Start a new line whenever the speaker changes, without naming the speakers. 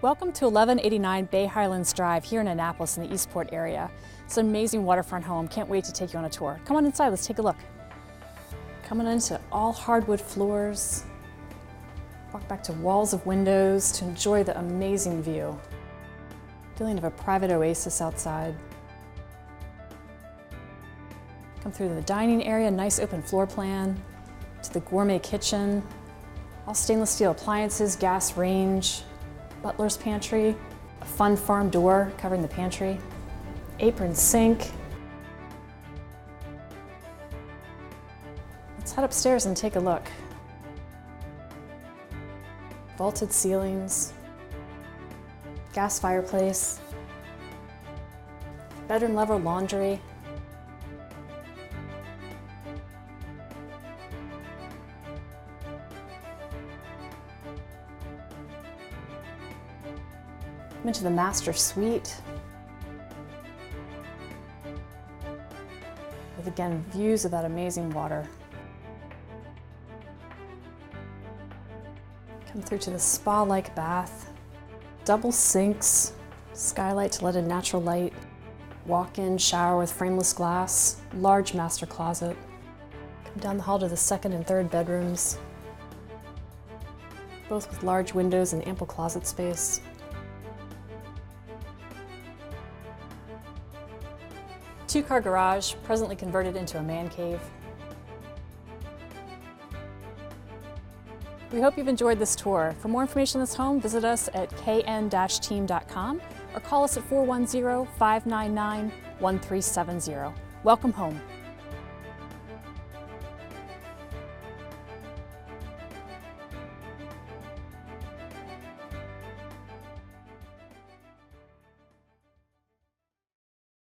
Welcome to 1189 Bay Highlands Drive here in Annapolis in the Eastport area. It's an amazing waterfront home. Can't wait to take you on a tour. Come on inside, let's take a look. Coming into all hardwood floors. Walk back to walls of windows to enjoy the amazing view. Feeling of a private oasis outside. Come through the dining area, nice open floor plan, to the gourmet kitchen. All stainless steel appliances, gas range, butler's pantry, a fun farm door covering the pantry, apron sink. Let's head upstairs and take a look. Vaulted ceilings, gas fireplace, bedroom level laundry, into the master suite with, again, views of that amazing water. Come through to the spa-like bath, double sinks, skylight to let in natural light, walk-in shower with frameless glass, large master closet. Come down the hall to the second and third bedrooms, both with large windows and ample closet space. Two-car garage, presently converted into a man cave. We hope you've enjoyed this tour. For more information on this home, visit us at kn-team.com or call us at 410-599-1370. Welcome home.